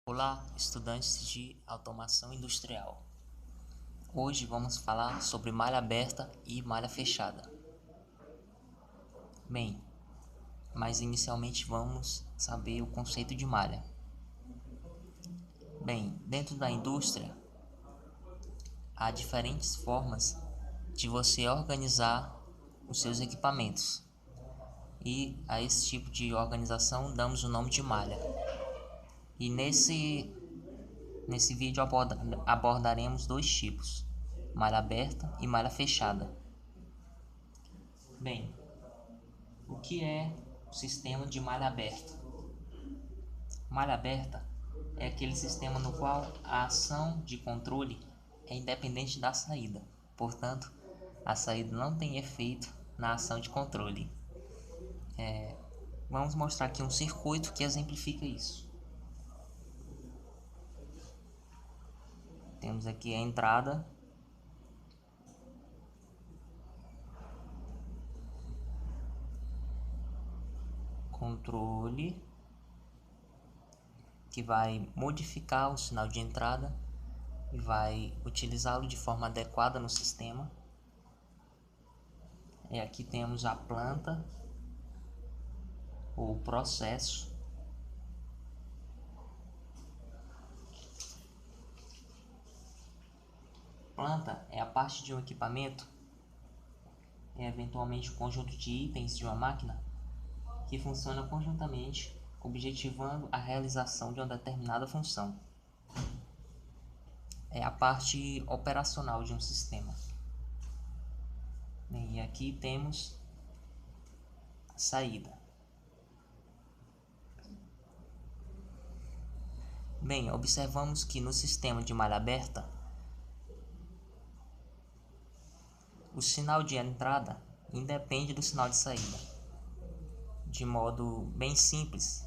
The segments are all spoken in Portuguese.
Olá, estudantes de automação industrial. Hoje vamos falar sobre malha aberta e malha fechada. Bem, mas inicialmente vamos saber o conceito de malha. Bem, dentro da indústria há diferentes formas de você organizar os seus equipamentos. E a esse tipo de organização damos o nome de malha. E nesse vídeo abordaremos dois tipos: malha aberta e malha fechada. Bem, o que é o sistema de malha aberta? Malha aberta é aquele sistema no qual a ação de controle é independente da saída. Portanto, a saída não tem efeito na ação de controle. Vamos mostrar aqui um circuito que exemplifica isso. Temos aqui a entrada, controle, que vai modificar o sinal de entrada e vai utilizá-lo de forma adequada no sistema. E aqui temos a planta ou processo. Planta é a parte de um equipamento, é eventualmente um conjunto de itens de uma máquina que funciona conjuntamente, objetivando a realização de uma determinada função. É a parte operacional de um sistema. E aqui temos a saída. Bem, observamos que no sistema de malha aberta, o sinal de entrada independe do sinal de saída. De modo bem simples,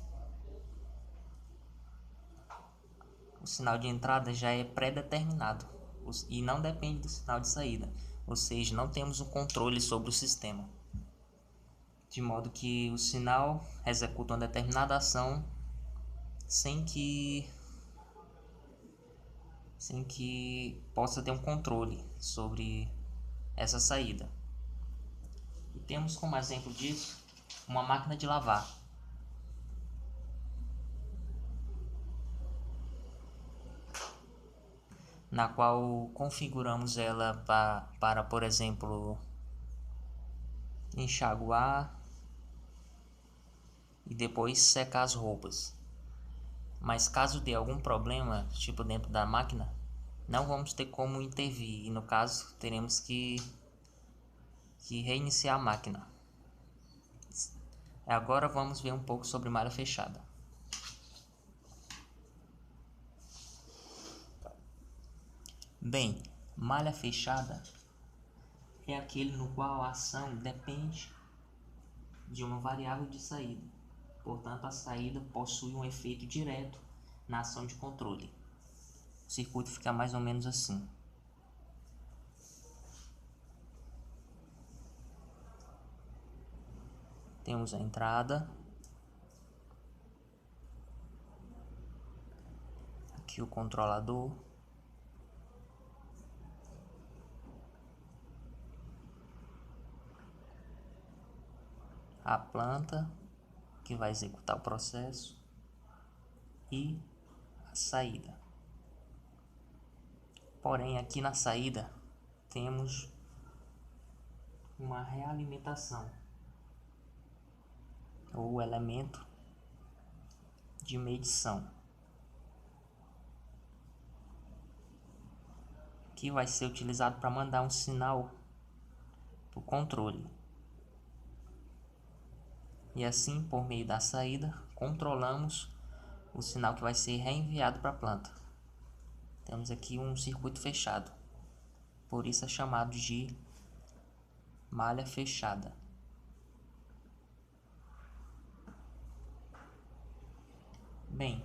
o sinal de entrada já é pré-determinado e não depende do sinal de saída, ou seja, não temos um controle sobre o sistema. De modo que o sinal executa uma determinada ação sem que possa ter um controle sobre essa saída. E temos como exemplo disso uma máquina de lavar. Na qual configuramos ela para, por exemplo, enxaguar e depois secar as roupas. Mas caso dê algum problema, tipo dentro da máquina, não vamos ter como intervir e no caso teremos que reiniciar a máquina. Agora vamos ver um pouco sobre malha fechada. Bem, malha fechada é aquele no qual a ação depende de uma variável de saída. Portanto, a saída possui um efeito direto na ação de controle. O circuito fica mais ou menos assim. Temos a entrada, aqui o controlador, a planta que vai executar o processo e a saída. Porém, aqui na saída temos uma realimentação ou elemento de medição que vai ser utilizado para mandar um sinal para o controle. E assim, por meio da saída, controlamos o sinal que vai ser reenviado para a planta. Temos aqui um circuito fechado, por isso é chamado de malha fechada. Bem,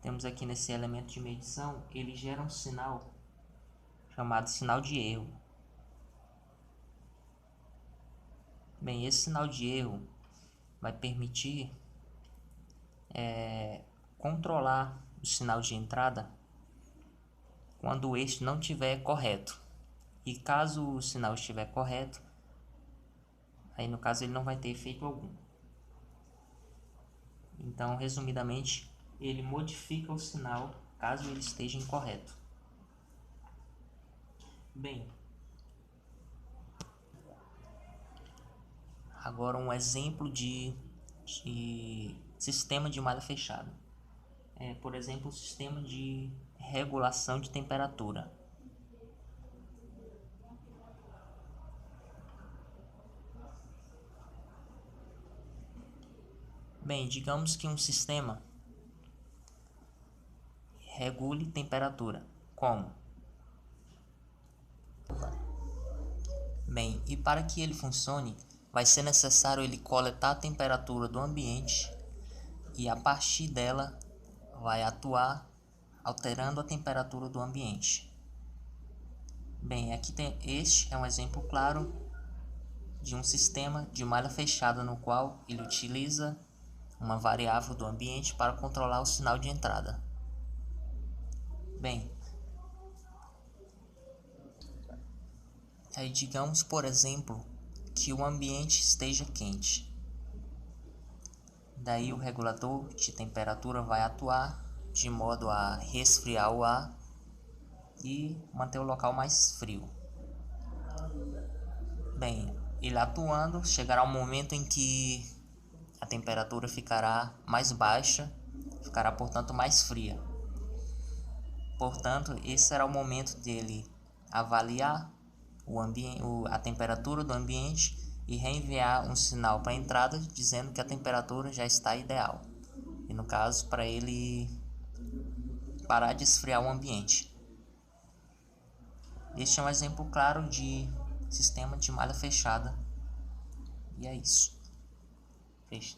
temos aqui nesse elemento de medição, ele gera um sinal chamado sinal de erro. Bem, esse sinal de erro vai permitir controlar o sinal de entrada quando este não estiver correto. E caso o sinal estiver correto, aí no caso ele não vai ter efeito algum. Então, resumidamente, ele modifica o sinal caso ele esteja incorreto. Bem, agora um exemplo de sistema de malha fechada. Por exemplo, o sistema de regulação de temperatura. Bem, digamos que um sistema regule temperatura. Como? Bem, e para que ele funcione, vai ser necessário ele coletar a temperatura do ambiente e a partir dela vai atuar alterando a temperatura do ambiente. Bem, este é um exemplo claro de um sistema de malha fechada no qual ele utiliza uma variável do ambiente para controlar o sinal de entrada. Bem, aí digamos, por exemplo, que o ambiente esteja quente. Daí o regulador de temperatura vai atuar de modo a resfriar o ar e manter o local mais frio. Bem, ele atuando, chegará um momento em que a temperatura ficará mais baixa, ficará portanto mais fria. Portanto, esse será o momento dele avaliar a temperatura do ambiente e reenviar um sinal para a entrada dizendo que a temperatura já está ideal. E no caso, para ele parar de esfriar o ambiente. Este é um exemplo claro de sistema de malha fechada. E é isso. Fecha.